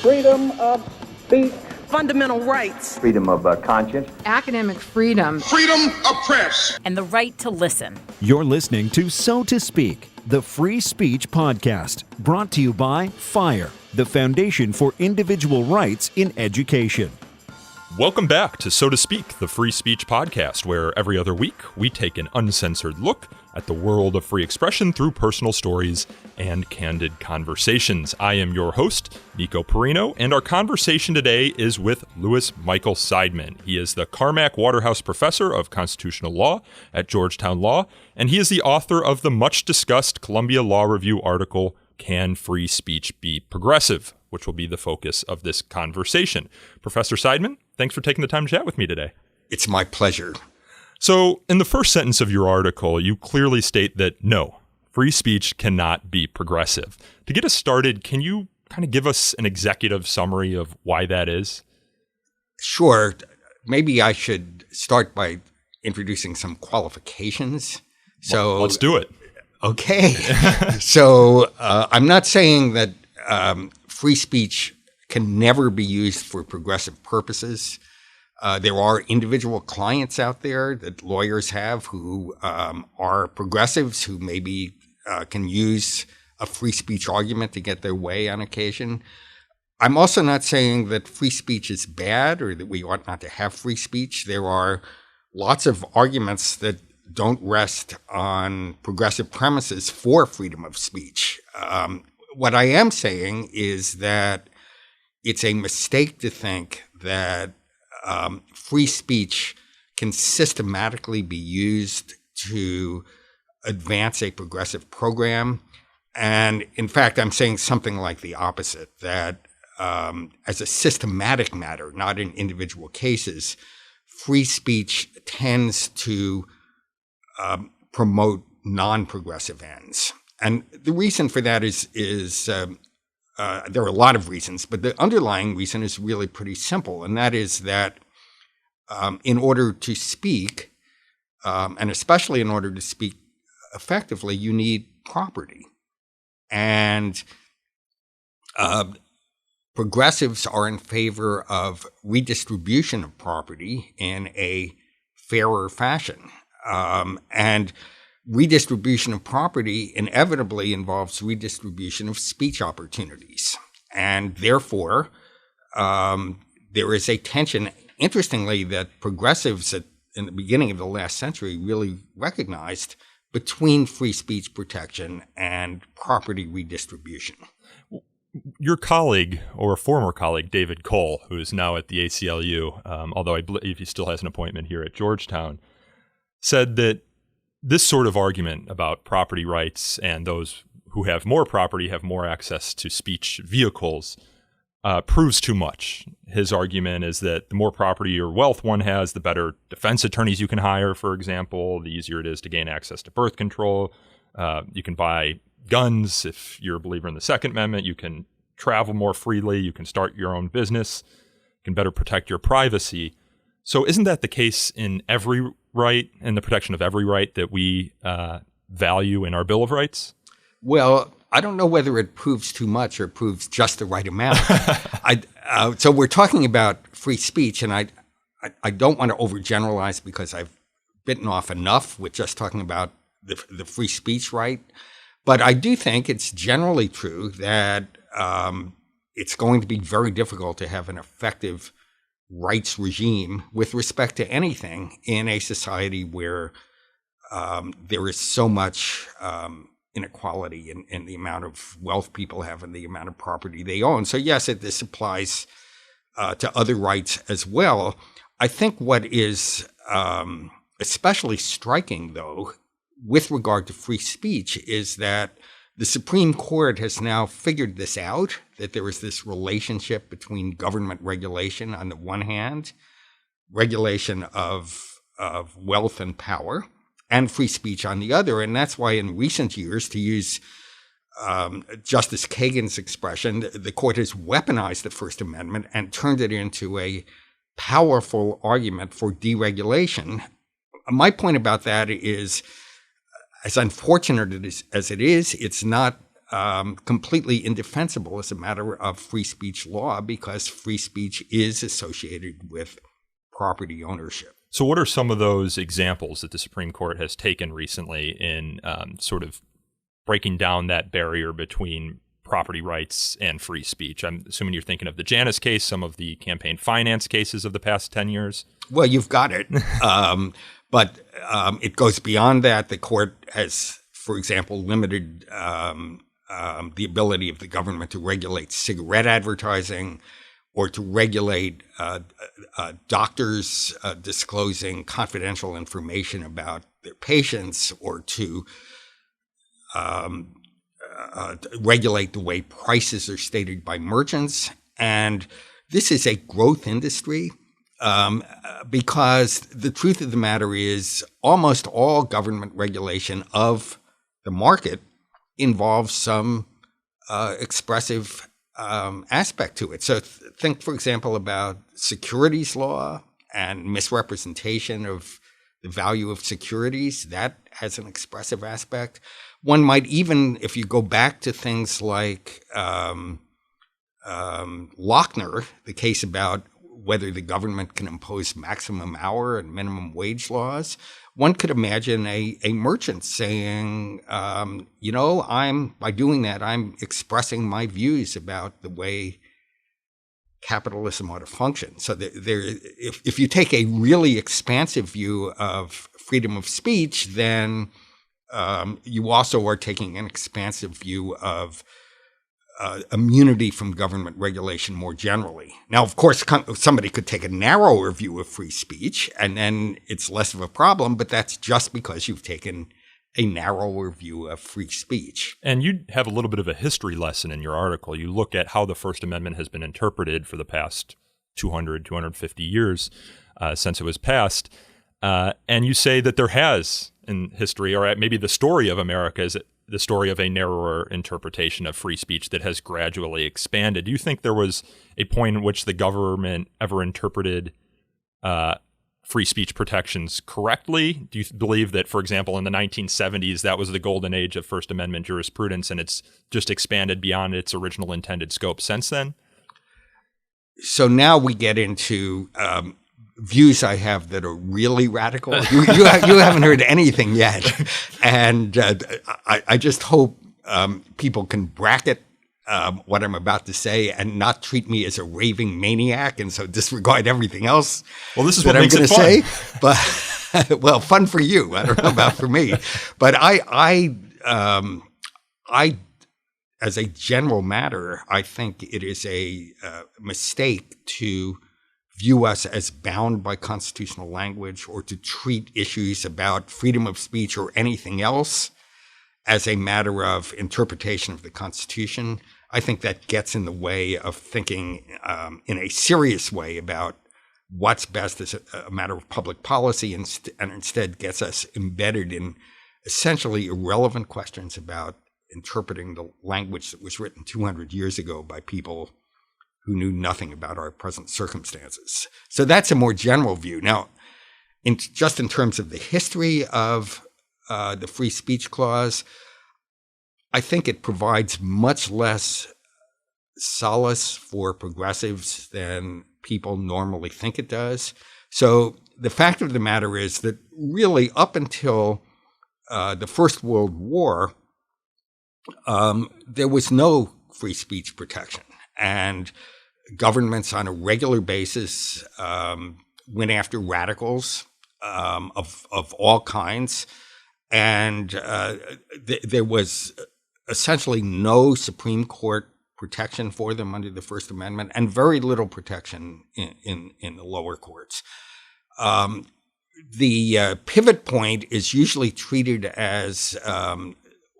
freedom of speech, fundamental rights, freedom of conscience, academic freedom, freedom of press, and the right to listen. You're listening to So to Speak, the Free Speech Podcast, brought to you by FIRE, the Foundation for Individual Rights in Education. Welcome back to So to Speak, the Free Speech Podcast, where every other week we take an uncensored look at the world of free expression through personal stories and candid conversations. I am your host, Nico Perino, and our conversation today is with Louis Michael Seidman. He is the Carmack Waterhouse Professor of Constitutional Law at Georgetown Law, and he is the author of the much-discussed Columbia Law Review article, Can Free Speech Be Progressive?, which will be the focus of this conversation. Professor Seidman, thanks for taking the time to chat with me today. It's my pleasure. So, in the first sentence of your article, you clearly state that no, free speech cannot be progressive. To get us started, can you kind of give us an executive summary of why that is? Sure. Maybe I should start by introducing some qualifications. Well, let's do it. Okay. So, I'm not saying that free speech can never be used for progressive purposes. There are individual clients out there that lawyers have who are progressives who maybe can use a free speech argument to get their way on occasion. I'm also not saying that free speech is bad or that we ought not to have free speech. There are lots of arguments that don't rest on progressive premises for freedom of speech. What I am saying is that it's a mistake to think that free speech can systematically be used to advance a progressive program. And in fact, I'm saying something like the opposite, that as a systematic matter, not in individual cases, free speech tends to promote non-progressive ends. And the reason for that is there are a lot of reasons, but the underlying reason is really pretty simple, and that is that in order to speak, and especially in order to speak effectively, you need property. And progressives are in favor of redistribution of property in a fairer fashion. And redistribution of property inevitably involves redistribution of speech opportunities. And therefore, there is a tension, interestingly, that progressives in the beginning of the last century really recognized between free speech protection and property redistribution. Your colleague, or former colleague, David Cole, who is now at the ACLU, although I believe he still has an appointment here at Georgetown, said that this sort of argument about property rights and those who have more property have more access to speech vehicles proves too much. His argument is that the more property or wealth one has, the better defense attorneys you can hire, for example, the easier it is to gain access to birth control. You can buy guns if you're a believer in the Second Amendment. You can travel more freely. You can start your own business. You can better protect your privacy. So isn't that the case in every right and the protection of every right that we value in our Bill of Rights? Well, I don't know whether it proves too much or proves just the right amount. So we're talking about free speech, and I don't want to overgeneralize because I've bitten off enough with just talking about the free speech right. But I do think it's generally true that it's going to be very difficult to have an effective rights regime with respect to anything in a society where there is so much inequality in the amount of wealth people have and the amount of property they own. So yes, this applies to other rights as well. I think what is especially striking, though, with regard to free speech is that the Supreme Court has now figured this out, that there is this relationship between government regulation on the one hand, regulation of wealth and power, and free speech on the other. And that's why in recent years, to use Justice Kagan's expression, the court has weaponized the First Amendment and turned it into a powerful argument for deregulation. My point about that is, as unfortunate as it is, it's not completely indefensible as a matter of free speech law because free speech is associated with property ownership. So what are some of those examples that the Supreme Court has taken recently in sort of breaking down that barrier between property rights and free speech? I'm assuming you're thinking of the Janus case, some of the campaign finance cases of the past 10 years. Well, you've got it. But it goes beyond that. The court has, for example, limited the ability of the government to regulate cigarette advertising or to regulate doctors disclosing confidential information about their patients, or to regulate the way prices are stated by merchants. And this is a growth industry because the truth of the matter is almost all government regulation of the market involves some expressive aspect to it. So think, for example, about securities law and misrepresentation of the value of securities. That has an expressive aspect. One might even, if you go back to things like Lochner, the case about whether the government can impose maximum hour and minimum wage laws, one could imagine a merchant saying, by doing that, I'm expressing my views about the way capitalism ought to function. So if you take a really expansive view of freedom of speech, then you also are taking an expansive view of immunity from government regulation more generally. Now, of course, somebody could take a narrower view of free speech, and then it's less of a problem, but that's just because you've taken a narrower view of free speech. And you have a little bit of a history lesson in your article. You look at how the First Amendment has been interpreted for the past 200, 250 years since it was passed, and you say that there has, in history, or maybe the story of America is the story of a narrower interpretation of free speech that has gradually expanded. Do you think there was a point in which the government ever interpreted free speech protections correctly? Do you believe that, for example, in the 1970s, that was the golden age of First Amendment jurisprudence, and it's just expanded beyond its original intended scope since then? So now we get into views I have that are really radical. You haven't heard anything yet. And I just hope people can bracket what I'm about to say and not treat me as a raving maniac, and so disregard everything else. Well, this is that what makes it fun. Say. But well, fun for you. I don't know about for me. But I as a general matter, I think it is a mistake to view us as bound by constitutional language, or to treat issues about freedom of speech or anything else as a matter of interpretation of the Constitution. I think that gets in the way of thinking in a serious way about what's best as a matter of public policy, and instead gets us embedded in essentially irrelevant questions about interpreting the language that was written 200 years ago by people who knew nothing about our present circumstances. So that's a more general view. Now, just in terms of the history of the free speech clause, I think it provides much less solace for progressives than people normally think it does. So the fact of the matter is that really up until the First World War, there was no free speech protection. And governments on a regular basis went after radicals of all kinds. And there was essentially no Supreme Court protection for them under the First Amendment, and very little protection in the lower courts. The pivot point is usually treated as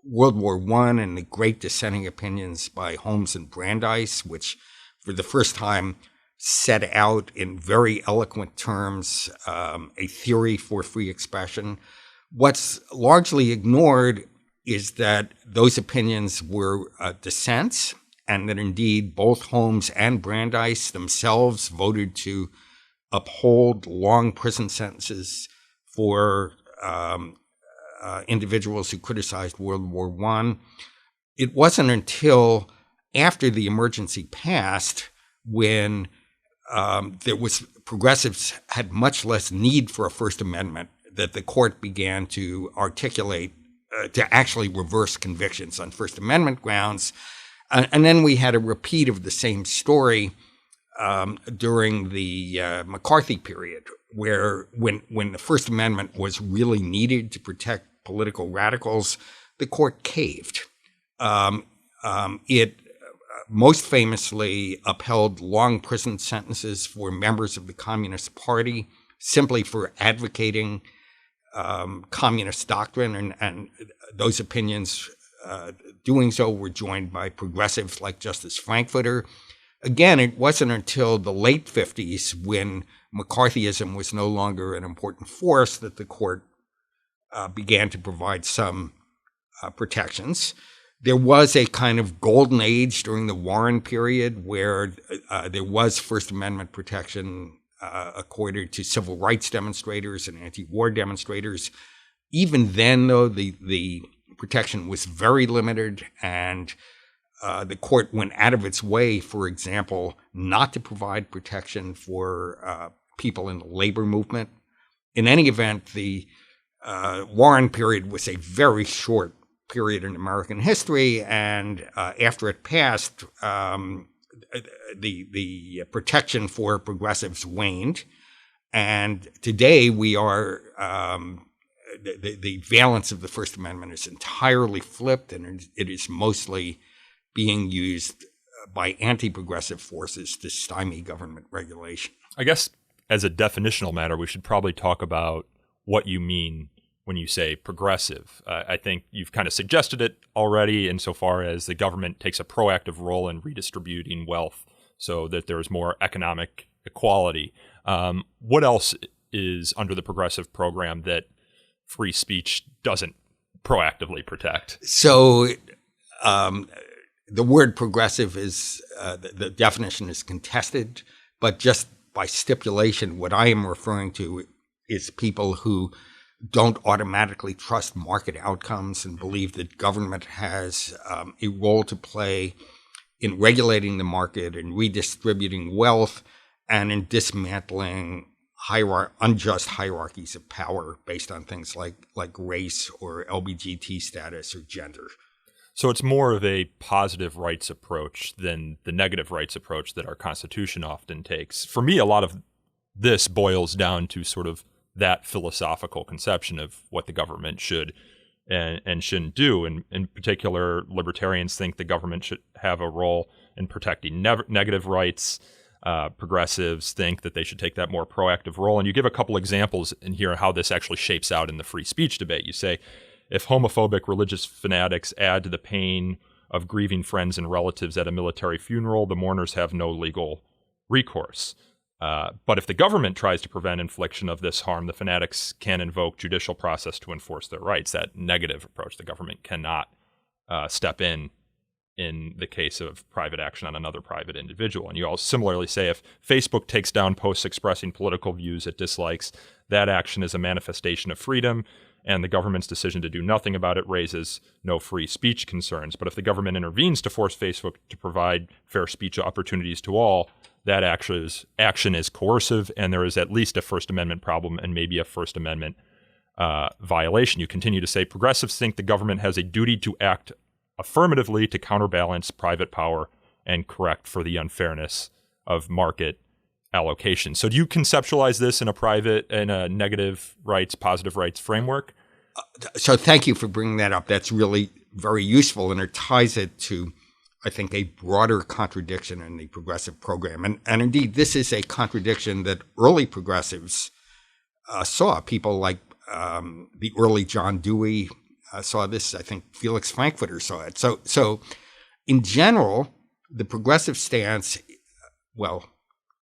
World War I and the great dissenting opinions by Holmes and Brandeis, which for the first time set out in very eloquent terms a theory for free expression. What's largely ignored is that those opinions were dissents, and that indeed both Holmes and Brandeis themselves voted to uphold long prison sentences for individuals who criticized World War I. it wasn't until after the emergency passed when progressives had much less need for a First Amendment that the court began to articulate to actually reverse convictions on First Amendment grounds. And then we had a repeat of the same story during the McCarthy period, where when the First Amendment was really needed to protect political radicals, the court caved. It most famously upheld long prison sentences for members of the Communist Party simply for advocating communist doctrine, and those opinions doing so were joined by progressives like Justice Frankfurter. Again, it wasn't until the late 50s, when McCarthyism was no longer an important force, that the court began to provide some protections. There was a kind of golden age during the Warren period where there was First Amendment protection accorded to civil rights demonstrators and anti-war demonstrators. Even then, though, the protection was very limited, and the court went out of its way, for example, not to provide protection for people in the labor movement. In any event, the Warren period was a very short period in American history, and after it passed, the protection for progressives waned, and today we are the valence of the First Amendment is entirely flipped, and it is mostly being used by anti-progressive forces to stymie government regulation. I guess as a definitional matter, we should probably talk about what you mean when you say progressive. I think you've kind of suggested it already insofar as the government takes a proactive role in redistributing wealth so that there's more economic equality. What else is under the progressive program that free speech doesn't proactively protect? So the word progressive is, the definition is contested, but just by stipulation, what I am referring to is people who don't automatically trust market outcomes and believe that government has a role to play in regulating the market and redistributing wealth and in dismantling unjust hierarchies of power based on things like race or LGBTQ status or gender. So it's more of a positive rights approach than the negative rights approach that our Constitution often takes. For me, a lot of this boils down to sort of that philosophical conception of what the government should and shouldn't do. And in particular, libertarians think the government should have a role in protecting negative rights. Progressives think that they should take that more proactive role. And you give a couple examples in here how this actually shapes out in the free speech debate. You say, if homophobic religious fanatics add to the pain of grieving friends and relatives at a military funeral, the mourners have no legal recourse. But if the government tries to prevent infliction of this harm, the fanatics can invoke judicial process to enforce their rights. That negative approach, the government cannot step in the case of private action on another private individual. And you also similarly say if Facebook takes down posts expressing political views it dislikes, that action is a manifestation of freedom, and the government's decision to do nothing about it raises no free speech concerns. But if the government intervenes to force Facebook to provide fair speech opportunities to all, that action is coercive, and there is at least a First Amendment problem and maybe a First Amendment violation. You continue to say progressives think the government has a duty to act affirmatively to counterbalance private power and correct for the unfairness of market allocation. So do you conceptualize this in a negative rights, positive rights framework? So thank you for bringing that up. That's really very useful, and it ties it to, I think, a broader contradiction in the progressive program. And indeed, this is a contradiction that early progressives saw. People like the early John Dewey saw this. I think Felix Frankfurter saw it. So in general, the progressive stance, well,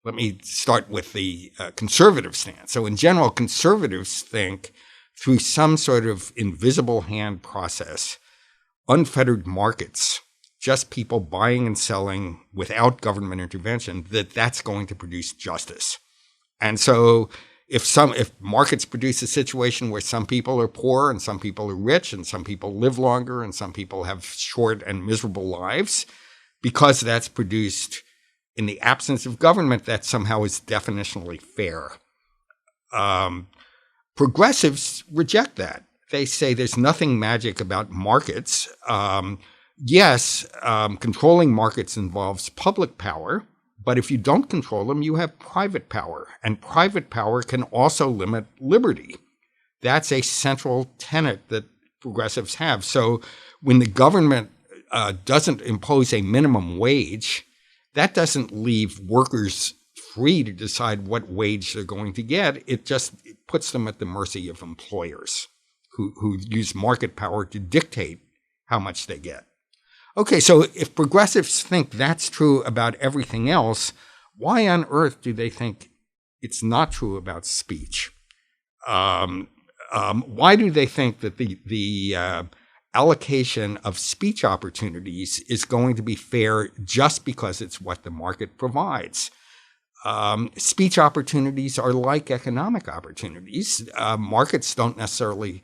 let me start with the conservative stance. So in general, conservatives think through some sort of invisible hand process, unfettered markets, just people buying and selling without government intervention, that's going to produce justice. And so if markets produce a situation where some people are poor and some people are rich and some people live longer and some people have short and miserable lives, because that's produced in the absence of government, that somehow is definitionally fair. Progressives reject that. They say there's nothing magic about markets. Yes, controlling markets involves public power, but if you don't control them, you have private power, and private power can also limit liberty. That's a central tenet that progressives have. So when the government doesn't impose a minimum wage, that doesn't leave workers free to decide what wage they're going to get. It just puts them at the mercy of employers who use market power to dictate how much they get. Okay, so if progressives think that's true about everything else, why on earth do they think it's not true about speech? Why do they think that the allocation of speech opportunities is going to be fair just because it's what the market provides? Speech opportunities are like economic opportunities. Markets don't necessarily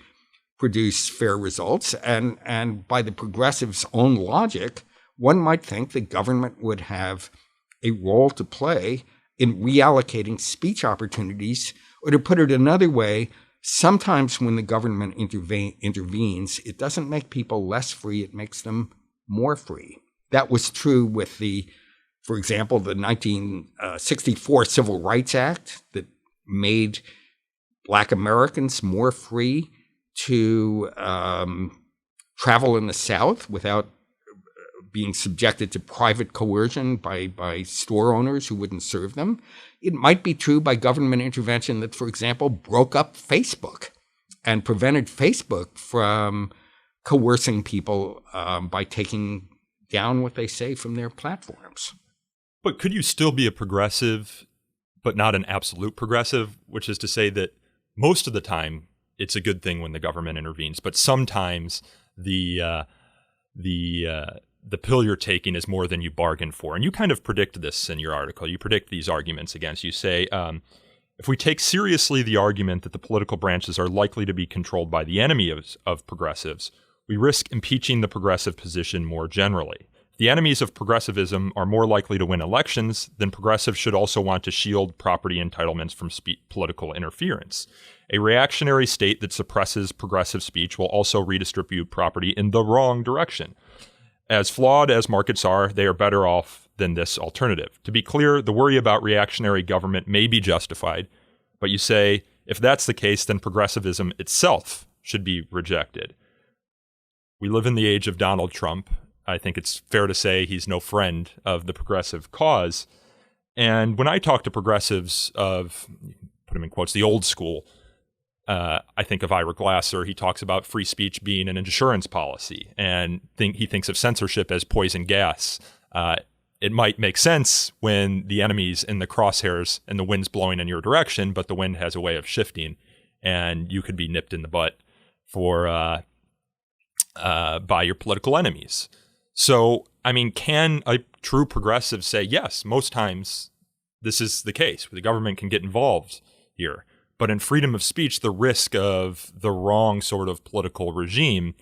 produce fair results. And by the progressives' own logic, one might think the government would have a role to play in reallocating speech opportunities. Or to put it another way, sometimes when the government intervenes, it doesn't make people less free, it makes them more free. That was true with for example, the 1964 Civil Rights Act that made Black Americans more free to travel in the South without being subjected to private coercion by store owners who wouldn't serve them. It might be true by government intervention that, for example, broke up Facebook and prevented Facebook from coercing people by taking down what they say from their platforms. But could you still be a progressive, but not an absolute progressive, which is to say that most of the time it's a good thing when the government intervenes, but sometimes the pill you're taking is more than you bargained for. And you kind of predict this in your article. You predict these arguments against. You say, if we take seriously the argument that the political branches are likely to be controlled by the enemy of progressives, we risk impeaching the progressive position more generally. If the enemies of progressivism are more likely to win elections, then progressives should also want to shield property entitlements from political interference. A reactionary state that suppresses progressive speech will also redistribute property in the wrong direction. As flawed as markets are, they are better off than this alternative. To be clear, the worry about reactionary government may be justified, but you say, if that's the case, then progressivism itself should be rejected. We live in the age of Donald Trump. I think it's fair to say he's no friend of the progressive cause. And when I talk to progressives of, put him in quotes, the old school, I think of Ira Glasser. He talks about free speech being an insurance policy, and he thinks of censorship as poison gas. It might make sense when the enemy's in the crosshairs and the wind's blowing in your direction, but the wind has a way of shifting, and you could be nipped in the butt by your political enemies. So, I mean, can a true progressive say, yes, most times this is the case, where the government can get involved here? But in freedom of speech, the risk of the wrong sort of political regime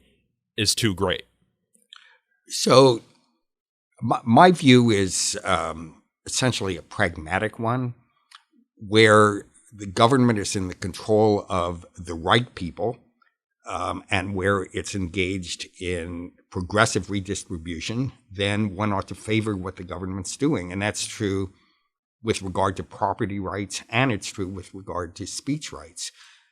is too great. So my view is essentially a pragmatic one, where the government is in the control of the right people, and where it's engaged in progressive redistribution, then one ought to favor what the government's doing. And that's true with regard to property rights, and it's true with regard to speech rights.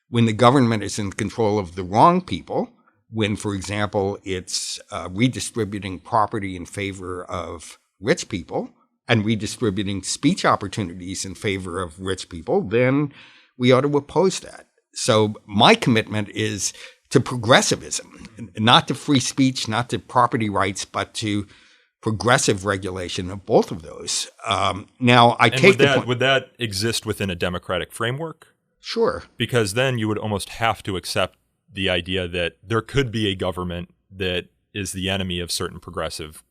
When the government is in control of the wrong people, when, for example, it's redistributing property in favor of rich people and redistributing speech opportunities in favor of rich people, then we ought to oppose that. So my commitment is to progressivism, not to free speech, not to property rights, but to progressive regulation of both of those. Now, would that exist within a democratic framework? Sure. Because then you would almost have to accept the idea that there could be a government that is the enemy of certain progressive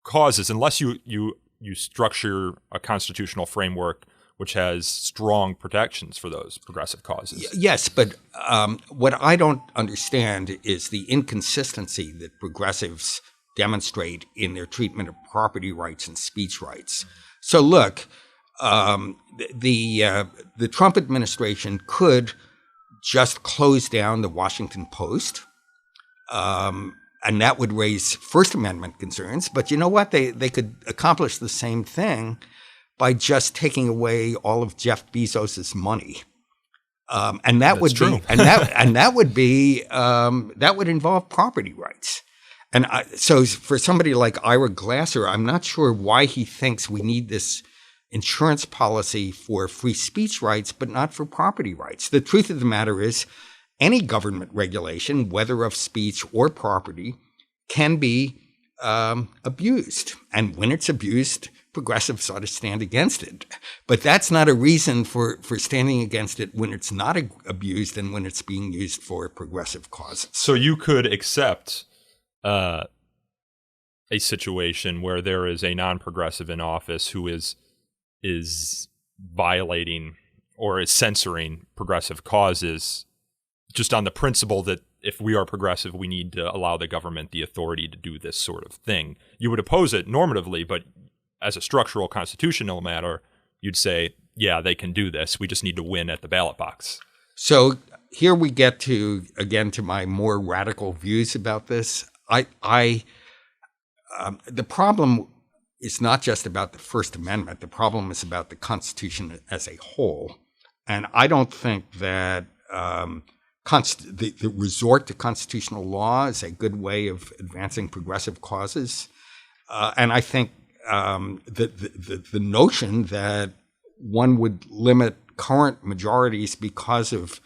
causes, unless you structure a constitutional framework which has strong protections for those progressive causes. Yes, but what I don't understand is the inconsistency that progressives demonstrate in their treatment of property rights and speech rights. So look, the Trump administration could just close down the Washington Post, and that would raise First Amendment concerns. But you know what? They could accomplish the same thing by just taking away all of Jeff Bezos's money, and that would true. be that would involve property rights. And so for somebody like Ira Glasser, I'm not sure why he thinks we need this insurance policy for free speech rights, but not for property rights. The truth of the matter is, any government regulation, whether of speech or property, can be abused. And when it's abused, progressives ought to stand against it. But that's not a reason for standing against it when it's not abused and when it's being used for progressive causes. So you could accept a situation where there is a non-progressive in office who is violating or is censoring progressive causes just on the principle that if we are progressive, we need to allow the government the authority to do this sort of thing. You would oppose it normatively, but as a structural constitutional matter, you'd say, yeah, they can do this. We just need to win at the ballot box. So here we get to my more radical views about this. The problem is not just about the First Amendment. The problem is about the Constitution as a whole. And I don't think that the resort to constitutional law is a good way of advancing progressive causes. And I think the notion that one would limit current majorities because of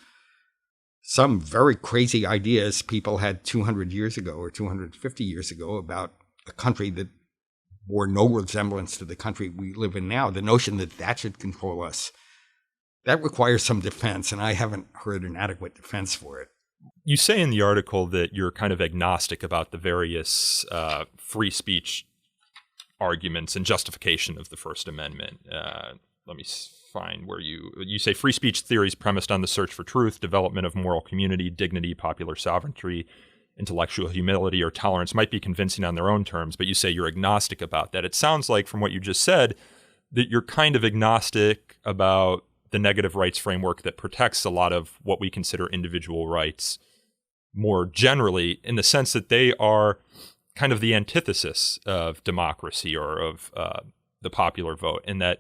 some very crazy ideas people had 200 years ago or 250 years ago about a country that bore no resemblance to the country we live in now, the notion that that should control us, that requires some defense, and I haven't heard an adequate defense for it. You say in the article that you're kind of agnostic about the various free speech arguments and justification of the First Amendment. Let me find where you say free speech theories premised on the search for truth, development of moral community, dignity, popular sovereignty, intellectual humility, or tolerance might be convincing on their own terms, but you say you're agnostic about that. It sounds like from what you just said that you're kind of agnostic about the negative rights framework that protects a lot of what we consider individual rights more generally, in the sense that they are kind of the antithesis of democracy or of the popular vote, in that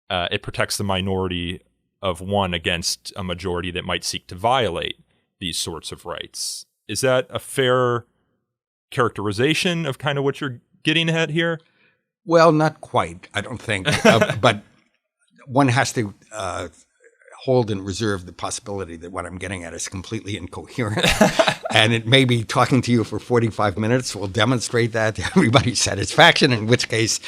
it protects the minority of one against a majority that might seek to violate these sorts of rights. Is that a fair characterization of kind of what you're getting at here? Well, not quite, I don't think. But one has to hold and reserve the possibility that what I'm getting at is completely incoherent. And it may be talking to you for 45 minutes will demonstrate that to everybody's satisfaction, in which case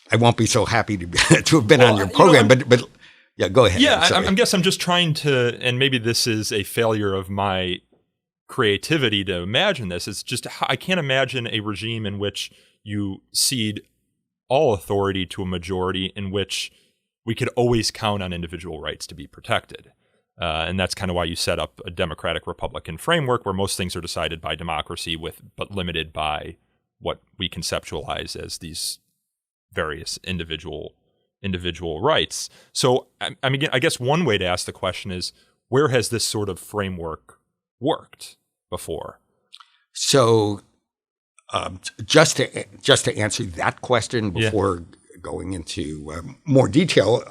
I won't be so happy to have been on your program. But yeah, go ahead. Yeah, I guess I'm just trying to, and maybe this is a failure of my creativity to imagine this. It's just, I can't imagine a regime in which you cede all authority to a majority, in which we could always count on individual rights to be protected. And that's kind of why you set up a democratic Republican framework where most things are decided by democracy, but limited by what we conceptualize as these various individual rights. So, I mean, I guess one way to ask the question is, where has this sort of framework worked before? So, just to answer that question before going into more detail,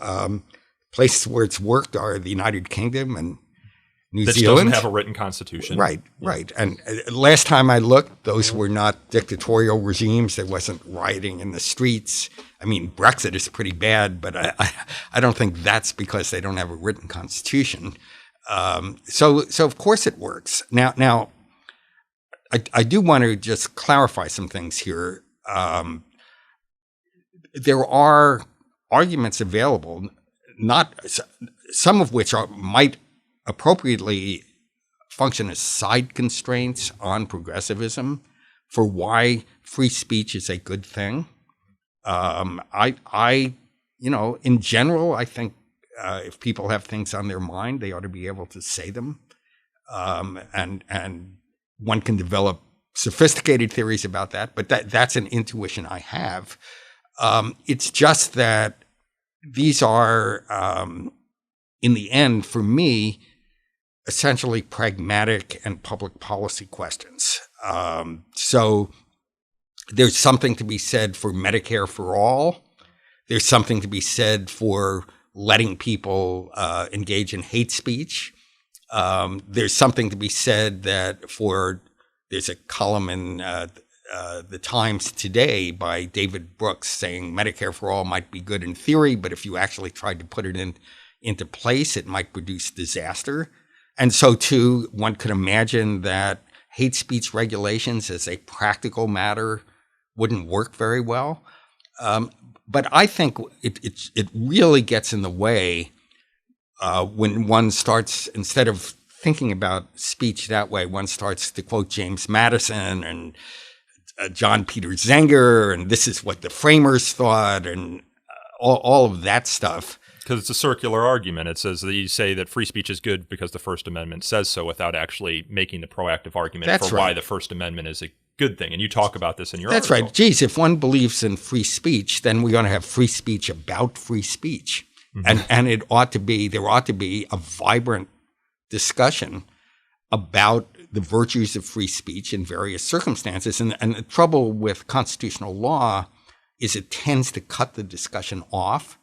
places where it's worked are the United Kingdom and New Zealand. That doesn't have a written constitution. Right. And last time I looked, those were not dictatorial regimes. There wasn't rioting in the streets. I mean, Brexit is pretty bad, but I don't think that's because they don't have a written constitution. So of course it works. Now, I do want to just clarify some things here. There are arguments available, not some of which might appropriately function as side constraints on progressivism for why free speech is a good thing. In general, I think if people have things on their mind, they ought to be able to say them. And one can develop sophisticated theories about that, but that's an intuition I have. It's just that these are, in the end, for me, essentially pragmatic and public policy questions. So there's something to be said for Medicare for all. There's something to be said for letting people engage in hate speech. There's something to be said there's a column in the Times today by David Brooks saying Medicare for all might be good in theory, but if you actually tried to put it into place, it might produce disaster. And so too, one could imagine that hate speech regulations as a practical matter wouldn't work very well. But I think it really gets in the way when one starts, instead of thinking about speech that way, one starts to quote James Madison and John Peter Zenger, and this is what the framers thought, and all of that stuff. Because it's a circular argument. It says that you say that free speech is good because the First Amendment says so without actually making the proactive argument why the First Amendment is a good thing. And you talk about this in your article. Right. Geez, if one believes in free speech, then we're going to have free speech about free speech. Mm-hmm. And there ought to be a vibrant discussion about the virtues of free speech in various circumstances. And the trouble with constitutional law is it tends to cut the discussion off,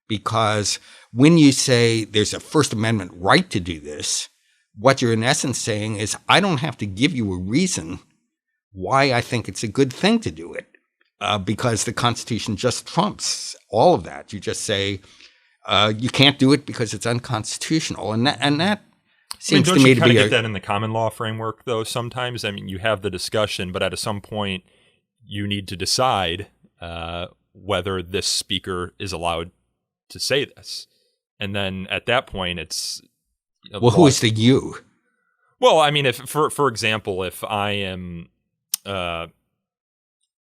because when you say there's a First Amendment right to do this, what you're in essence saying is, I don't have to give you a reason why I think it's a good thing to do it, because the Constitution just trumps all of that. You just say you can't do it because it's unconstitutional, and that seems to me to be. Don't you get that in the common law framework, though? Sometimes, I mean, you have the discussion, but at some point, you need to decide whether this speaker is allowed to say this, and then at that point, it's who is the you? Well, I mean, if for example, if I am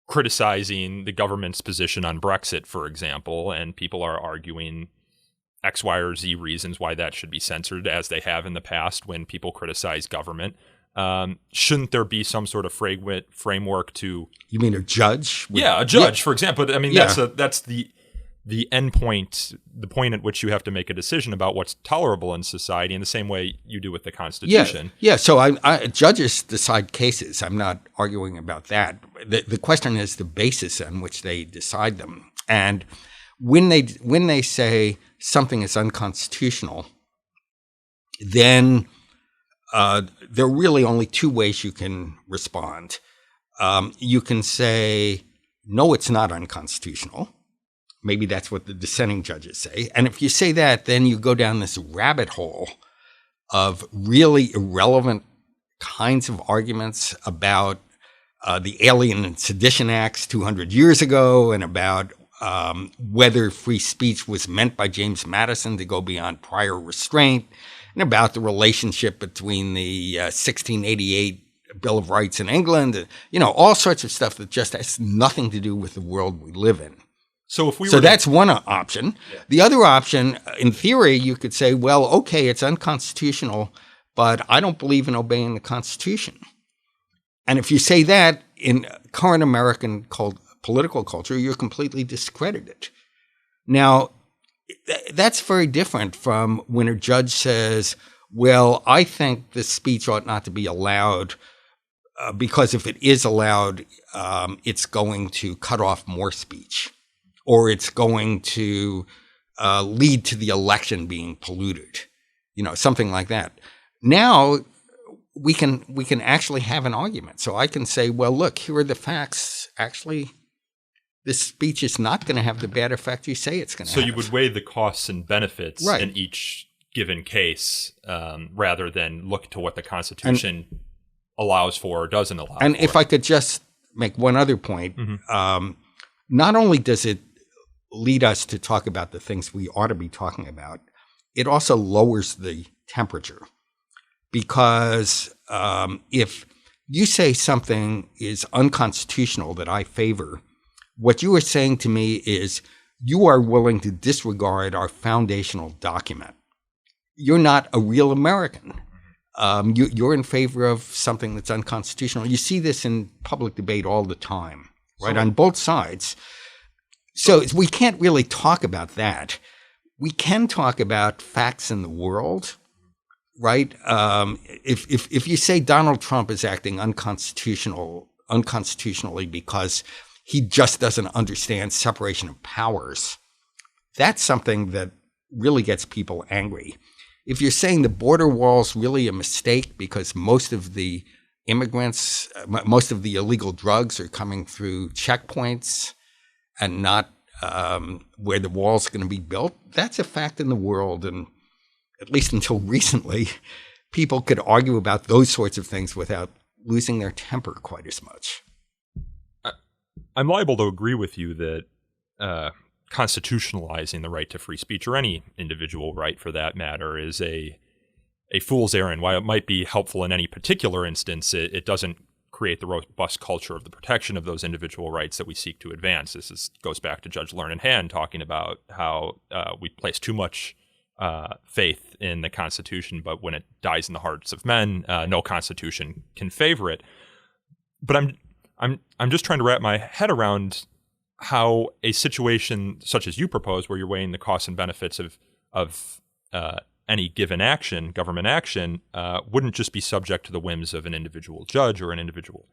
criticizing the government's position on Brexit, for example, and people are arguing X, Y, or Z reasons why that should be censored, as they have in the past when people criticize government, shouldn't there be some sort of framework to? You mean a judge? A judge, for example. But I mean, that's the end point, the point at which you have to make a decision about what's tolerable in society, in the same way you do with the Constitution. Yeah. So judges decide cases. I'm not arguing about that. The question is the basis on which they decide them. And when they say something is unconstitutional, then there are really only two ways you can respond. You can say, no, it's not unconstitutional. Maybe that's what the dissenting judges say. And if you say that, then you go down this rabbit hole of really irrelevant kinds of arguments about the Alien and Sedition Acts 200 years ago, and about whether free speech was meant by James Madison to go beyond prior restraint, and about the relationship between the 1688 Bill of Rights in England, all sorts of stuff that just has nothing to do with the world we live in. So that's one option. Yeah. The other option, in theory, you could say, well, okay, it's unconstitutional, but I don't believe in obeying the Constitution. And if you say that in current American political culture, you're completely discredited. Now, that's very different from when a judge says, well, I think this speech ought not to be allowed because if it is allowed, it's going to cut off more speech, or it's going to lead to the election being polluted, something like that. Now we can actually have an argument. So I can say, well, look, here are the facts. Actually, this speech is not going to have the bad effect you say it's going to have. So you would weigh the costs and benefits in each given case, rather than look to what the Constitution allows for or doesn't allow for. And if I could just make one other point, not only does it lead us to talk about the things we ought to be talking about, it also lowers the temperature. Because if you say something is unconstitutional that I favor, what you are saying to me is you are willing to disregard our foundational document. You're not a real American. You're in favor of something that's unconstitutional. You see this in public debate all the time, right, on both sides. So we can't really talk about that. We can talk about facts in the world, right? If you say Donald Trump is acting unconstitutionally because he just doesn't understand separation of powers, that's something that really gets people angry. If you're saying the border wall's really a mistake because most of the immigrants, most of the illegal drugs are coming through checkpoints and not where the wall's going to be built, that's a fact in the world. And at least until recently, people could argue about those sorts of things without losing their temper quite as much. I'm liable to agree with you that constitutionalizing the right to free speech, or any individual right for that matter, is a fool's errand. While it might be helpful in any particular instance, it doesn't create the robust culture of the protection of those individual rights that we seek to advance. This goes back to Judge Learned Hand talking about how we place too much faith in the Constitution, but when it dies in the hearts of men, no Constitution can favor it. But I'm just trying to wrap my head around how a situation such as you propose, where you're weighing the costs and benefits of any given action, government action, wouldn't just be subject to the whims of an individual judge or an individual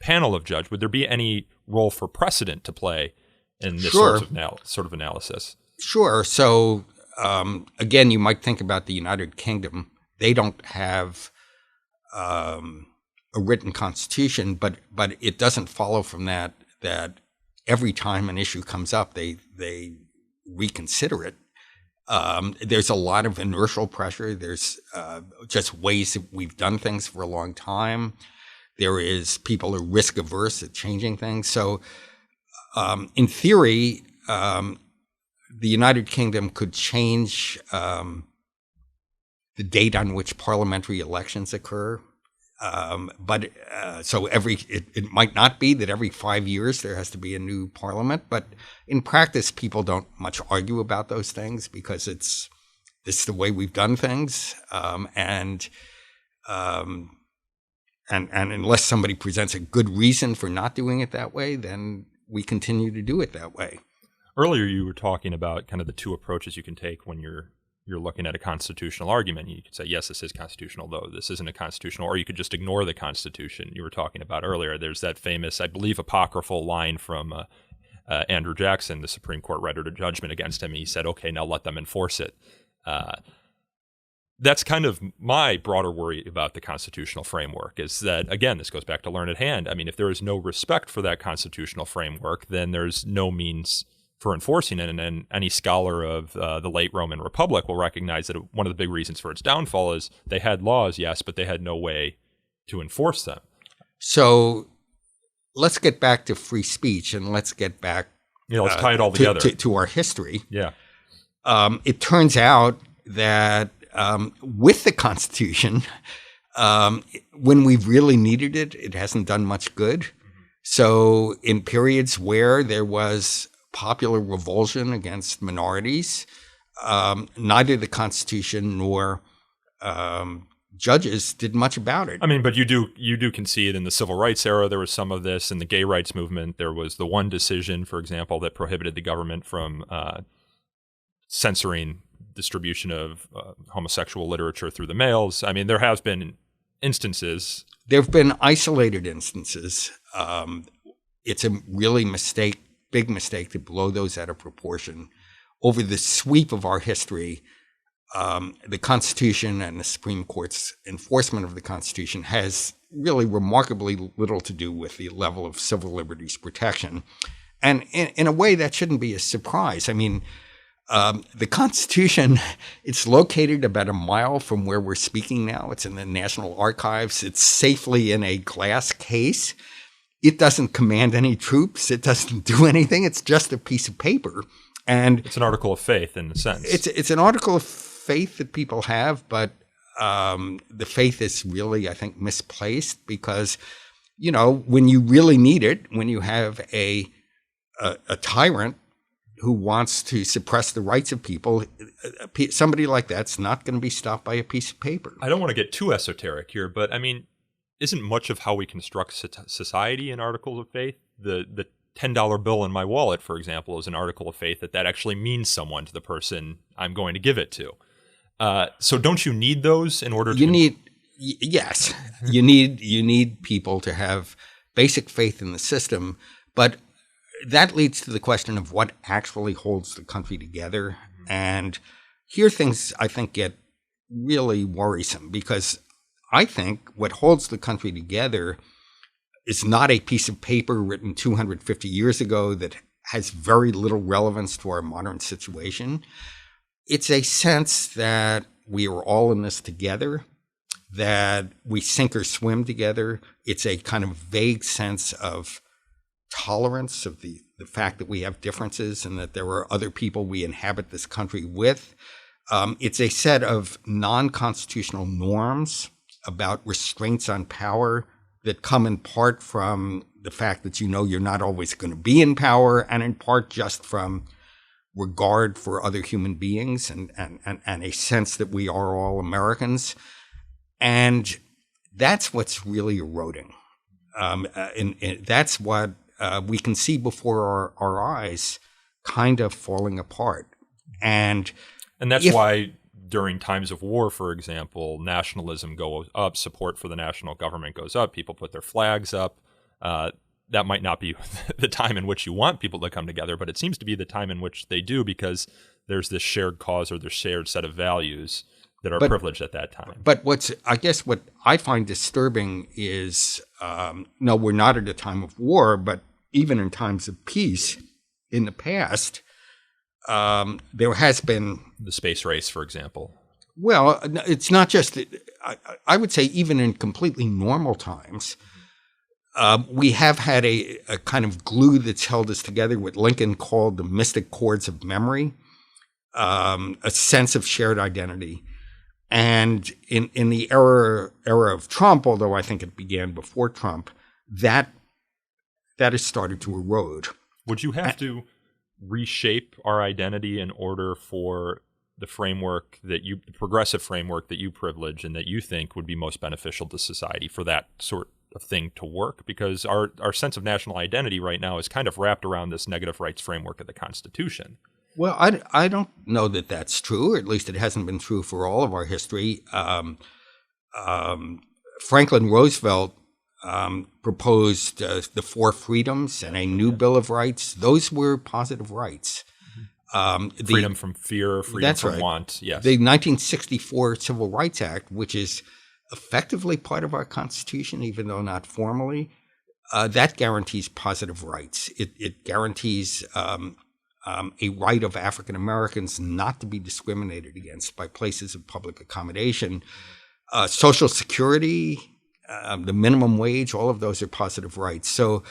panel of judge. Would there be any role for precedent to play in this sort of analysis? Sure. So again, you might think about the United Kingdom. They don't have a written constitution, but it doesn't follow from that every time an issue comes up, they reconsider it. There's a lot of inertial pressure. There's just ways that we've done things for a long time. There is people are risk averse at changing things. So in theory, the United Kingdom could change the date on which parliamentary elections occur. But it might not be that every 5 years there has to be a new parliament, but in practice, people don't much argue about those things because it's the way we've done things. And unless somebody presents a good reason for not doing it that way, then we continue to do it that way. Earlier, you were talking about kind of the two approaches you can take when you're looking at a constitutional argument. You could say, yes, this is constitutional, though this isn't a constitutional, or you could just ignore the Constitution you were talking about earlier. There's that famous, I believe, apocryphal line from Andrew Jackson. The Supreme Court rendered a judgment against him, and he said, okay, now let them enforce it. That's kind of my broader worry about the constitutional framework, is that, again, this goes back to Learned Hand. I mean, if there is no respect for that constitutional framework, then there's no means for enforcing it. And any scholar of the late Roman Republic will recognize that one of the big reasons for its downfall is they had laws, yes, but they had no way to enforce them. So let's get back to free speech, and let's get back let's tie it all together to our history. Yeah. It turns out that with the Constitution, when we've really needed it, it hasn't done much good. So in periods where there was popular revulsion against minorities, neither the Constitution nor judges did much about it. I mean, but you do concede in the civil rights era there was some of this. In the gay rights movement, there was the one decision, for example, that prohibited the government from censoring distribution of homosexual literature through the mails. I mean, there have been instances. There have been isolated instances. It's a really big mistake to blow those out of proportion. Over the sweep of our history, the Constitution and the Supreme Court's enforcement of the Constitution has really remarkably little to do with the level of civil liberties protection. And in a way, that shouldn't be a surprise. I mean, the Constitution, it's located about a mile from where we're speaking now. It's in the National Archives. It's safely in a glass case. It doesn't command any troops. It doesn't do anything. It's just a piece of paper. And it's an article of faith in a sense. It's an article of faith that people have, but the faith is really, I think, misplaced because, when you really need it, when you have a tyrant who wants to suppress the rights of people, somebody like that's not going to be stopped by a piece of paper. I don't want to get too esoteric here, but I mean, isn't much of how we construct society in articles of faith? The $10 bill in my wallet, for example, is an article of faith that actually means someone to the person I'm going to give it to. So don't you need those in order to... Yes, you need people to have basic faith in the system, but that leads to the question of what actually holds the country together. And here things, I think, get really worrisome, because I think what holds the country together is not a piece of paper written 250 years ago that has very little relevance to our modern situation. It's a sense that we are all in this together, that we sink or swim together. It's a kind of vague sense of tolerance of the fact that we have differences and that there are other people we inhabit this country with. It's a set of non-constitutional norms about restraints on power that come in part from the fact that you're not always going to be in power, and in part just from regard for other human beings and a sense that we are all Americans. And that's what's really eroding. And that's what we can see before our eyes kind of falling apart. And that's why during times of war, for example, nationalism goes up, support for the national government goes up, people put their flags up. That might not be the time in which you want people to come together, but it seems to be the time in which they do, because there's this shared cause or this shared set of values that are privileged at that time. But what I find disturbing is, no, we're not at a time of war, but even in times of peace in the past, there has been... The space race, for example. Well, it's not just... I would say even in completely normal times, we have had a kind of glue that's held us together, what Lincoln called the mystic cords of memory, a sense of shared identity. And in the era of Trump, although I think it began before Trump, that has started to erode. Would you have to reshape our identity in order for the framework the progressive framework that you privilege and that you think would be most beneficial to society, for that sort of thing to work? Because our sense of national identity right now is kind of wrapped around this negative rights framework of the Constitution. Well, I don't know that that's true, or at least it hasn't been true for all of our history. Franklin Roosevelt proposed the Four Freedoms and a new Bill of Rights. Those were positive rights. Freedom from fear, freedom from want. Yes. The 1964 Civil Rights Act, which is effectively part of our Constitution, even though not formally, that guarantees positive rights. It guarantees a right of African Americans not to be discriminated against by places of public accommodation. Social Security, the minimum wage, all of those are positive rights. So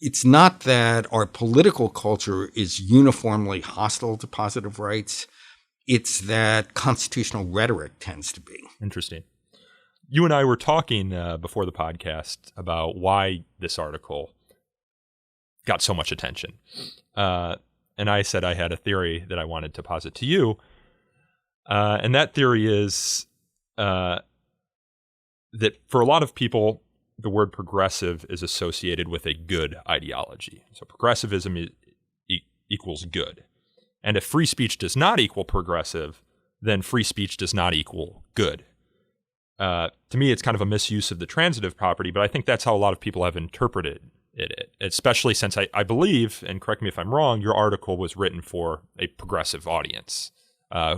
it's not that our political culture is uniformly hostile to positive rights. It's that constitutional rhetoric tends to be. Interesting. You and I were talking before the podcast about why this article got so much attention. And I said I had a theory that I wanted to posit to you. And that theory is that for a lot of people, the word progressive is associated with a good ideology. So progressivism equals good. And if free speech does not equal progressive, then free speech does not equal good. To me, it's kind of a misuse of the transitive property, but I think that's how a lot of people have interpreted it, especially since I believe, and correct me if I'm wrong, your article was written for a progressive audience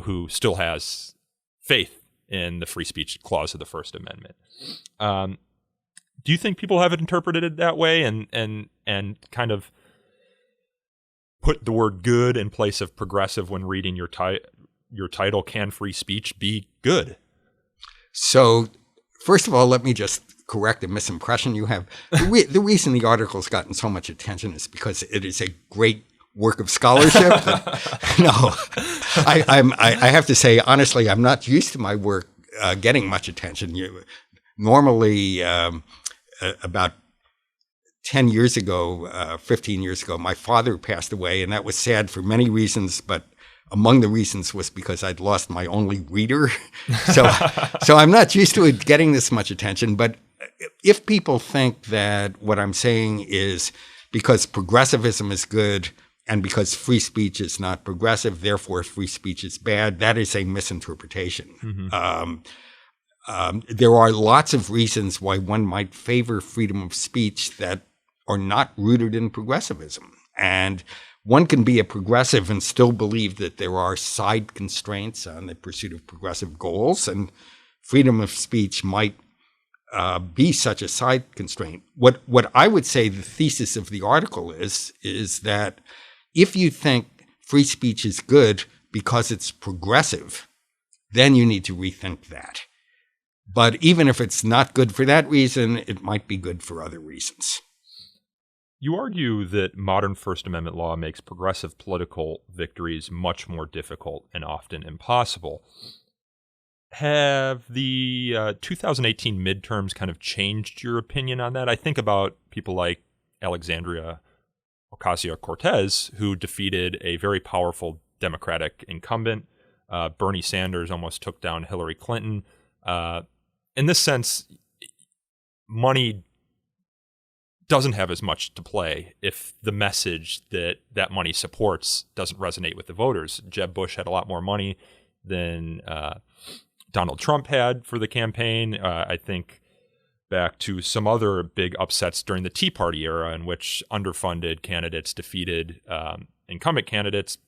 who still has faith in the free speech clause of the First Amendment. Do you think people have it interpreted it that way and kind of put the word good in place of progressive when reading your title, Can Free Speech Be Good? So, first of all, let me just correct a misimpression you have. The reason the article's gotten so much attention is because it is a great work of scholarship. No, I have to say, honestly, I'm not used to my work getting much attention. Normally, about 10 years ago, 15 years ago, my father passed away, and that was sad for many reasons, but among the reasons was because I'd lost my only reader. So I'm not used to it getting this much attention. But if people think that what I'm saying is because progressivism is good and because free speech is not progressive, therefore free speech is bad, that is a misinterpretation. Mm-hmm. There are lots of reasons why one might favor freedom of speech that are not rooted in progressivism. And one can be a progressive and still believe that there are side constraints on the pursuit of progressive goals, and freedom of speech might be such a side constraint. What I would say the thesis of the article is that if you think free speech is good because it's progressive, then you need to rethink that. But even if it's not good for that reason, it might be good for other reasons. You argue that modern First Amendment law makes progressive political victories much more difficult and often impossible. Have the 2018 midterms kind of changed your opinion on that? I think about people like Alexandria Ocasio-Cortez, who defeated a very powerful Democratic incumbent. Bernie Sanders almost took down Hillary Clinton. In this sense, money doesn't have as much to play if the message that money supports doesn't resonate with the voters. Jeb Bush had a lot more money than Donald Trump had for the campaign. I think back to some other big upsets during the Tea Party era in which underfunded candidates defeated incumbent candidates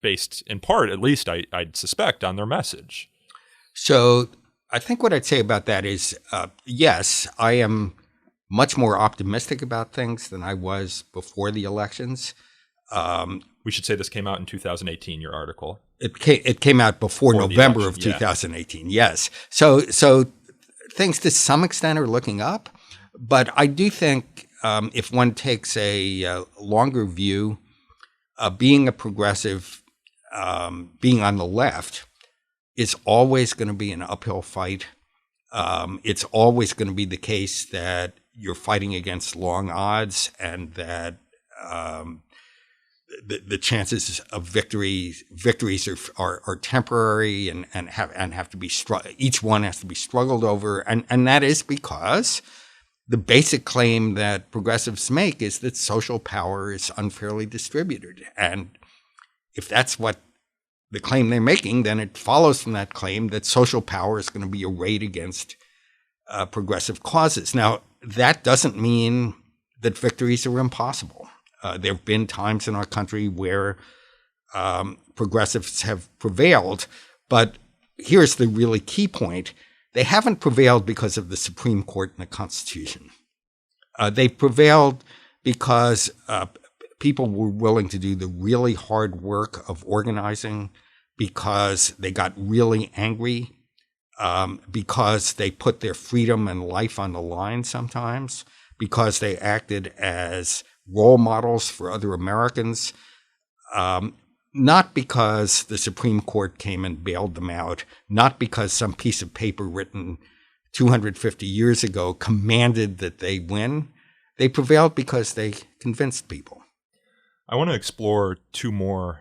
based in part, at least I'd suspect, on their message. So I think what I'd say about that is, yes, I am much more optimistic about things than I was before the elections. We should say this came out in 2018, your article. It came out before November of 2018, yes. So things to some extent are looking up. But I do think if one takes a longer view, being a progressive, being on the left, is always going to be an uphill fight. It's always going to be the case that you're fighting against long odds, and that the chances of victories are temporary and have to be each one has to be struggled over, and that is because the basic claim that progressives make is that social power is unfairly distributed, and if that's what the claim they're making, then it follows from that claim that social power is going to be arrayed against progressive causes. Now, that doesn't mean that victories are impossible. There have been times in our country where progressives have prevailed, but here's the really key point. They haven't prevailed because of the Supreme Court and the Constitution. They prevailed because people were willing to do the really hard work of organizing, because they got really angry, because they put their freedom and life on the line sometimes, because they acted as role models for other Americans, not because the Supreme Court came and bailed them out, not because some piece of paper written 250 years ago commanded that they win. They prevailed because they convinced people. I want to explore two more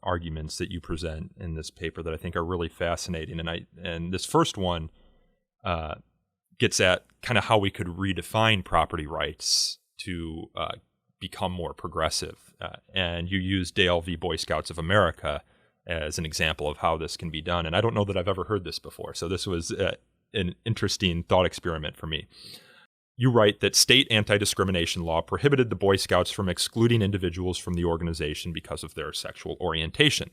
arguments that you present in this paper that I think are really fascinating. And this first one gets at kind of how we could redefine property rights to become more progressive. And you use Dale v. Boy Scouts of America as an example of how this can be done. And I don't know that I've ever heard this before. So this was an interesting thought experiment for me. You write that state anti-discrimination law prohibited the Boy Scouts from excluding individuals from the organization because of their sexual orientation.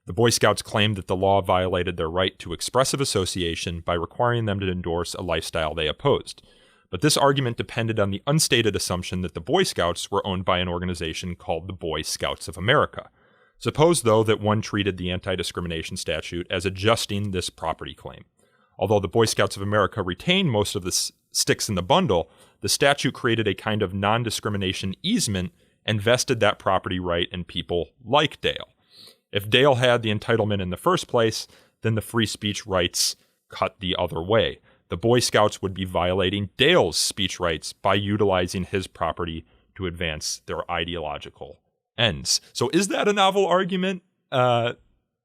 The Boy Scouts claimed that the law violated their right to expressive association by requiring them to endorse a lifestyle they opposed. But this argument depended on the unstated assumption that the Boy Scouts were owned by an organization called the Boy Scouts of America. Suppose, though, that one treated the anti-discrimination statute as adjusting this property claim. Although the Boy Scouts of America retained most of the sticks in the bundle, the statute created a kind of non-discrimination easement and vested that property right in people like Dale. If Dale had the entitlement in the first place, then the free speech rights cut the other way. the Boy Scouts would be violating Dale's speech rights by utilizing his property to advance their ideological ends. So is that a novel argument to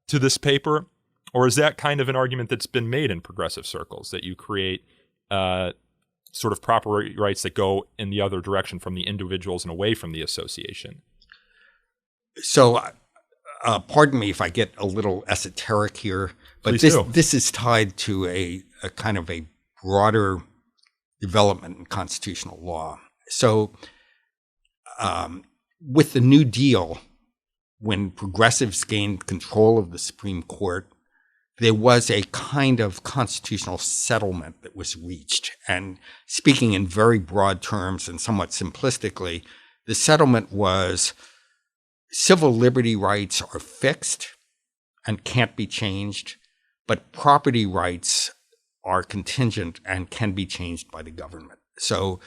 this paper? Or is that kind of an argument that's been made in progressive circles, that you create sort of property rights that go in the other direction from the individuals and away from the association? So, pardon me if I get a little esoteric here, but this is tied to a kind of a broader development in constitutional law. So, with the New Deal, when progressives gained control of the Supreme Court, there was a kind of constitutional settlement that was reached. And speaking in very broad terms and somewhat simplistically, the settlement was civil liberty rights are fixed and can't be changed, but property rights are contingent and can be changed by the government. So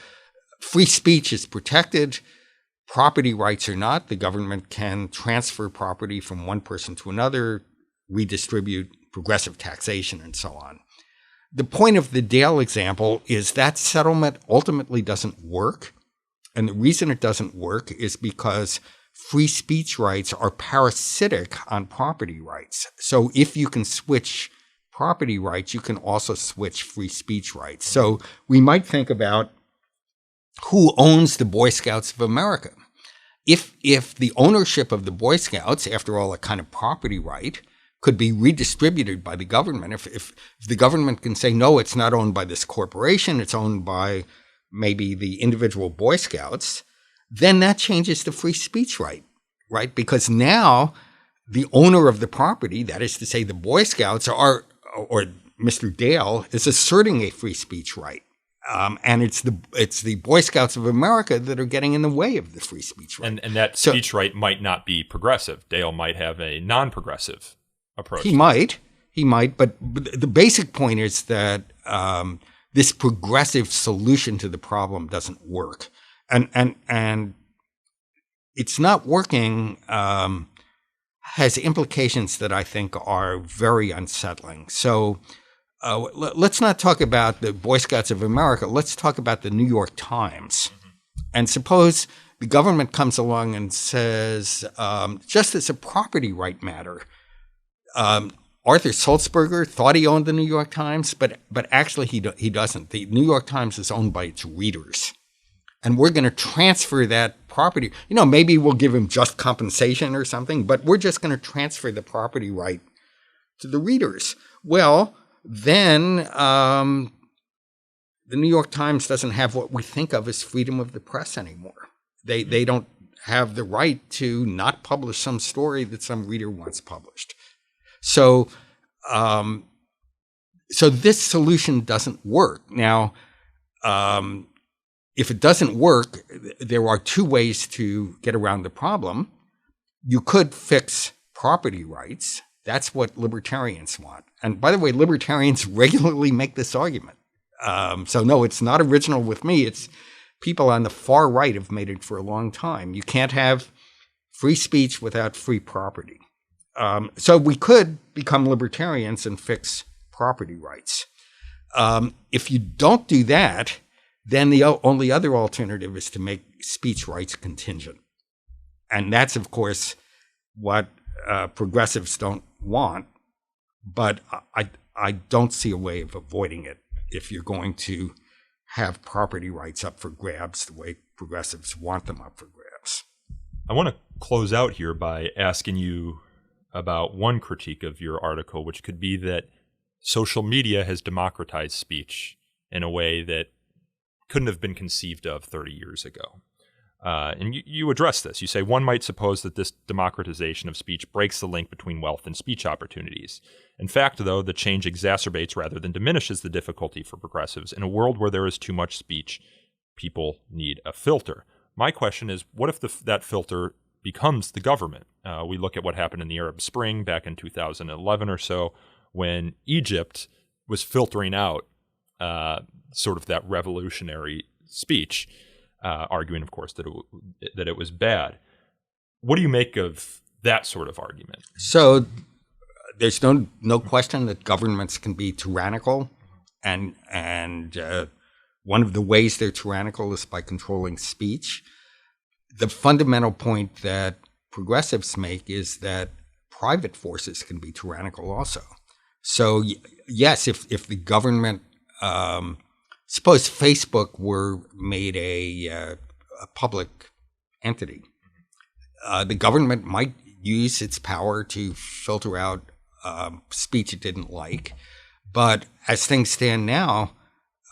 free speech is protected. Property rights are not. The government can transfer property from one person to another, redistribute, progressive taxation, and so on. The point of the Dale example is that settlement ultimately doesn't work. And the reason it doesn't work is because free speech rights are parasitic on property rights. So if you can switch property rights, you can also switch free speech rights. So we might think about who owns the Boy Scouts of America. If the ownership of the Boy Scouts, after all, a kind of property right, could be redistributed by the government, if the government can say, no, it's not owned by this corporation, it's owned by maybe the individual Boy Scouts, then that changes the free speech right? Because now the owner of the property, that is to say the Boy Scouts or Mr. Dale, is asserting a free speech right. And it's the Boy Scouts of America that are getting in the way of the free speech right. And that speech right might not be progressive. Dale might have a non-progressive approach. He might, but the basic point is that this progressive solution to the problem doesn't work. And it's not working, has implications that I think are very unsettling. So let's not talk about the Boy Scouts of America. Let's talk about the New York Times. And suppose the government comes along and says, just as a property right matter, Arthur Sulzberger thought he owned the New York Times, but actually he doesn't. The New York Times is owned by its readers. And we're going to transfer that property. Maybe we'll give him just compensation or something, but we're just going to transfer the property right to the readers. Well, then the New York Times doesn't have what we think of as freedom of the press anymore. They don't have the right to not publish some story that some reader wants published. So this solution doesn't work. Now, if it doesn't work, there are two ways to get around the problem. You could fix property rights. That's what libertarians want. And by the way, libertarians regularly make this argument. So no, it's not original with me. It's people on the far right have made it for a long time. You can't have free speech without free property. So we could become libertarians and fix property rights. If you don't do that, then the only other alternative is to make speech rights contingent. And that's, of course, what progressives don't want. But I don't see a way of avoiding it if you're going to have property rights up for grabs the way progressives want them up for grabs. I want to close out here by asking you about one critique of your article, which could be that social media has democratized speech in a way that couldn't have been conceived of 30 years ago. And you address this. You say one might suppose that this democratization of speech breaks the link between wealth and speech opportunities. In fact, though, the change exacerbates rather than diminishes the difficulty for progressives. In a world where there is too much speech, people need a filter. My question is, what if that filter becomes the government? We look at what happened in the Arab Spring back in 2011 or so, when Egypt was filtering out sort of that revolutionary speech, arguing, of course, that it was bad. What do you make of that sort of argument? So there's no question that governments can be tyrannical and one of the ways they're tyrannical is by controlling speech. The fundamental point that progressives make is that private forces can be tyrannical also. So yes, if the government, suppose Facebook were made a public entity, the government might use its power to filter out speech it didn't like. But as things stand now,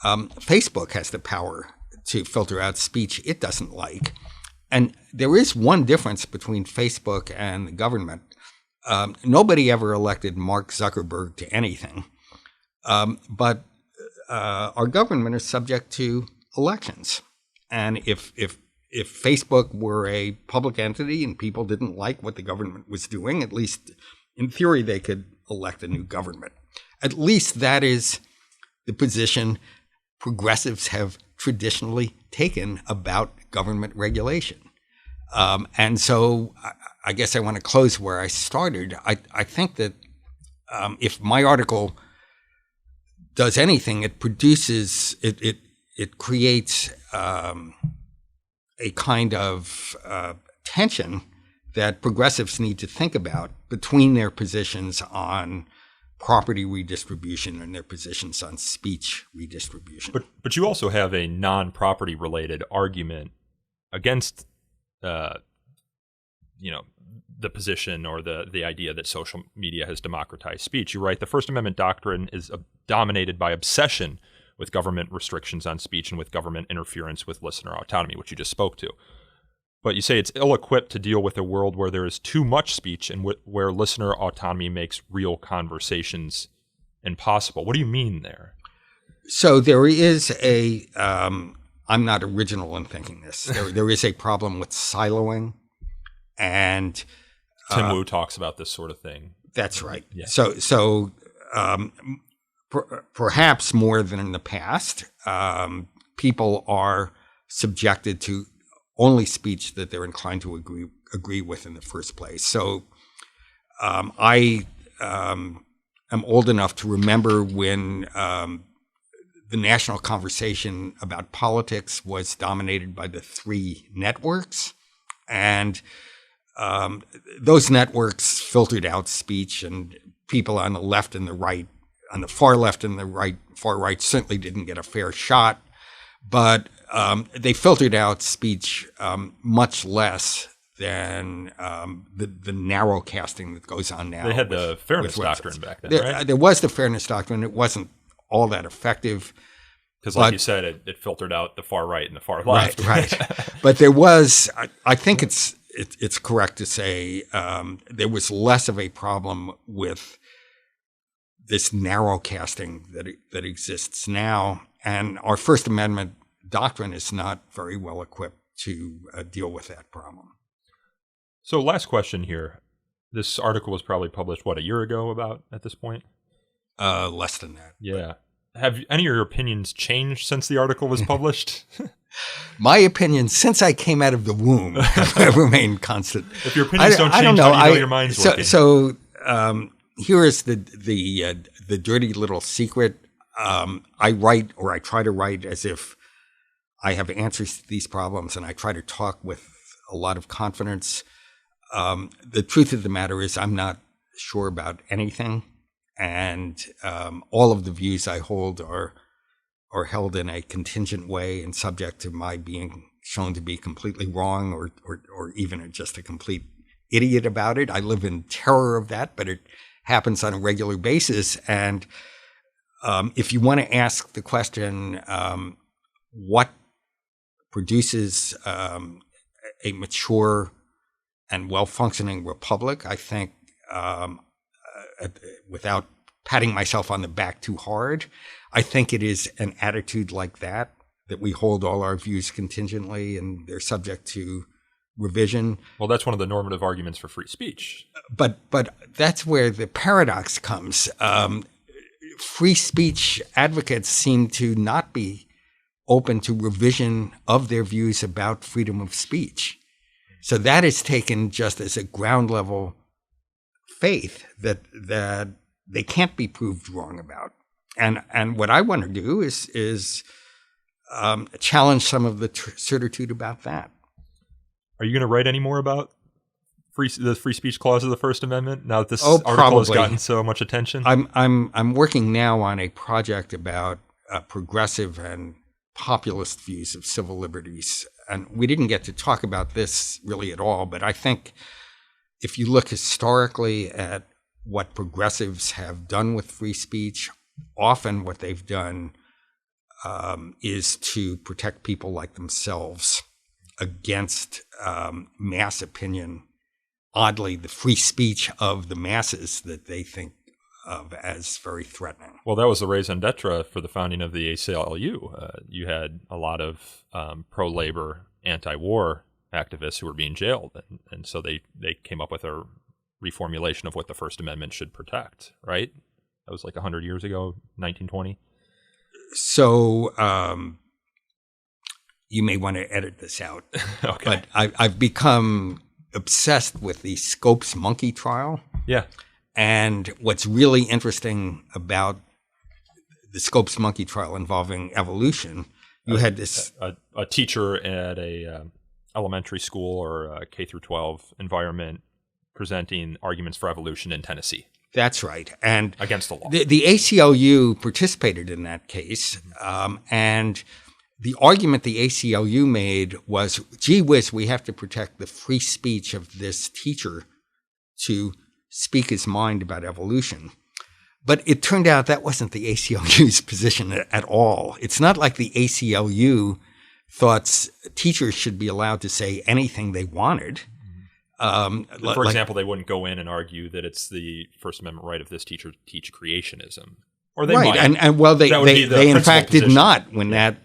Facebook has the power to filter out speech it doesn't like. And there is one difference between Facebook and the government. Nobody ever elected Mark Zuckerberg to anything. But our government is subject to elections. And if Facebook were a public entity and people didn't like what the government was doing, at least in theory, they could elect a new government. At least that is the position progressives have traditionally taken about government regulation. And so I guess I want to close where I started. I think that if my article does anything, it produces, it creates a kind of tension that progressives need to think about between their positions on property redistribution and their positions on speech redistribution. But you also have a non-property related argument against, the position or the idea that social media has democratized speech. You write, the First Amendment doctrine is dominated by obsession with government restrictions on speech and with government interference with listener autonomy, which you just spoke to. But you say it's ill-equipped to deal with a world where there is too much speech and where listener autonomy makes real conversations impossible. What do you mean there? So there is I'm not original in thinking this. There is a problem with siloing, and Tim Wu talks about this sort of thing. That's right. Yeah. So perhaps more than in the past, people are subjected to only speech that they're inclined to agree with in the first place. So I am old enough to remember when the national conversation about politics was dominated by the three networks, and those networks filtered out speech, and people on the left and the right, on the far left and the far right certainly didn't get a fair shot. But they filtered out speech much less than the narrow casting that goes on now. They had the fairness doctrine back then, right? There was the fairness doctrine. It wasn't all that effective. Because like you said, it filtered out the far right and the far left. Right. But there was, I think it's correct to say, there was less of a problem with this narrow casting that exists now. And our First Amendment doctrine is not very well equipped to deal with that problem. So last question here. This article was probably published, a year ago about at this point? Less than that. Yeah. Have any of your opinions changed since the article was published? My opinion, since I came out of the womb, have remained constant. If your opinions don't change, how do you know your mind's working? So here is the dirty little secret. I write, or I try to write, as if I have answers to these problems, and I try to talk with a lot of confidence. The truth of the matter is I'm not sure about anything, and all of the views I hold are held in a contingent way and subject to my being shown to be completely wrong or even just a complete idiot about it. I live in terror of that, but it happens on a regular basis. And if you want to ask the question, what produces a mature and well-functioning republic, I think, without patting myself on the back too hard, I think it is an attitude like that we hold all our views contingently and they're subject to revision. Well, that's one of the normative arguments for free speech. But that's where the paradox comes. Free speech advocates seem to not be open to revision of their views about freedom of speech. So that is taken just as a ground level faith that they can't be proved wrong about. And what I want to do is challenge some of the certitude about that. Are you going to write any more about the free speech clause of the First Amendment now that this article has gotten so much attention? I'm working now on a project about progressive and populist views of civil liberties, and we didn't get to talk about this really at all. But I think if you look historically at what progressives have done with free speech, often what they've done is to protect people like themselves against mass opinion. Oddly, the free speech of the masses that they think of as very threatening. Well, that was the raison d'etre for the founding of the ACLU. You had a lot of pro-labor, anti-war activists who were being jailed, and so they came up with a reformulation of what the First Amendment should protect, right? That was like 100 years ago, 1920. So you may want to edit this out. Okay. But I've become obsessed with the Scopes monkey trial. Yeah. And what's really interesting about the Scopes monkey trial involving evolution, you had this a teacher at a elementary school or a K through 12 environment presenting arguments for evolution in Tennessee. That's right. And against the law. The ACLU participated in that case. And the argument the ACLU made was, gee whiz, we have to protect the free speech of this teacher to speak his mind about evolution. But it turned out that wasn't the ACLU's position at all. It's not like the ACLU thought teachers should be allowed to say anything they wanted. For example, they wouldn't go in and argue that it's the First Amendment right of this teacher to teach creationism. Or they might. And well, they in fact position. Did not when that.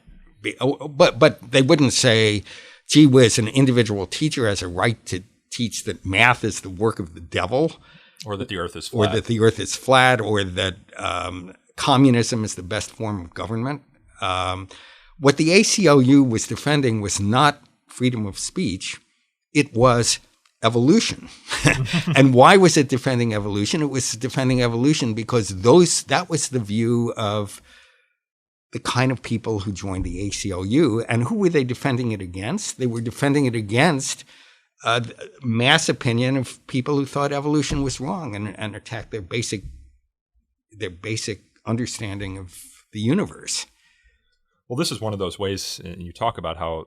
But they wouldn't say, gee whiz, an individual teacher has a right to teach that math is the work of the devil. Or that the earth is flat. Or that the earth is flat, or that communism is the best form of government. What the ACLU was defending was not freedom of speech. It was evolution. And why was it defending evolution? It was defending evolution because that was the view of the kind of people who joined the ACLU. And who were they defending it against? They were defending it against mass opinion of people who thought evolution was wrong and attacked their basic understanding of the universe. Well, this is one of those ways, and you talk about how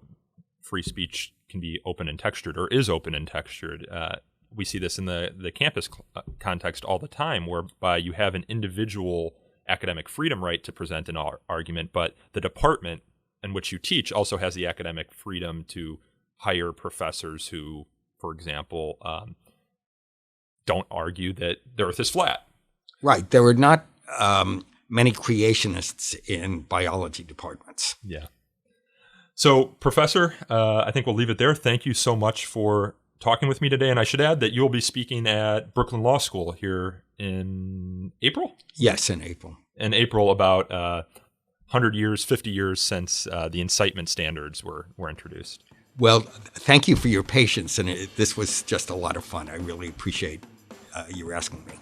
free speech can be open and textured, or is open and textured. We see this in the campus context all the time, whereby you have an individual academic freedom right to present an argument, but the department in which you teach also has the academic freedom to hire professors who, for example, don't argue that the earth is flat. Right. There were not many creationists in biology departments. Yeah. So, Professor, I think we'll leave it there. Thank you so much for talking with me today. And I should add that you'll be speaking at Brooklyn Law School here in April? Yes, in April. In April, about 100 years, 50 years since the incitement standards were introduced. Well, thank you for your patience. And this was just a lot of fun. I really appreciate you asking me.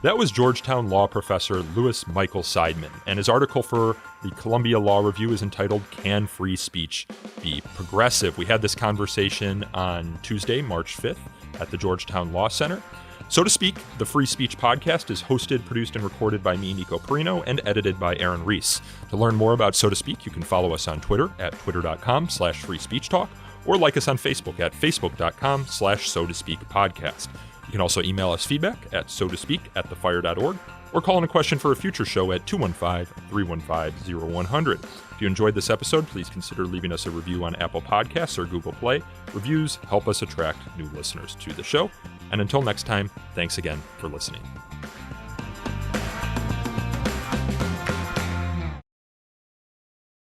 That was Georgetown law professor Louis Michael Seidman, and his article for the Columbia Law Review is entitled, Can Free Speech Be Progressive? We had this conversation on Tuesday, March 5th at the Georgetown Law Center. So to Speak, the Free Speech Podcast is hosted, produced, and recorded by me, Nico Perino, and edited by Aaron Reese. To learn more about So to Speak, you can follow us on Twitter at twitter.com/freespeechtalk, or like us on Facebook at facebook.com/So to Speak podcast. You can also email us feedback at sotospeak@thefire.org, or call in a question for a future show at 215-315-0100. If you enjoyed this episode, please consider leaving us a review on Apple Podcasts or Google Play. Reviews help us attract new listeners to the show. And until next time, thanks again for listening.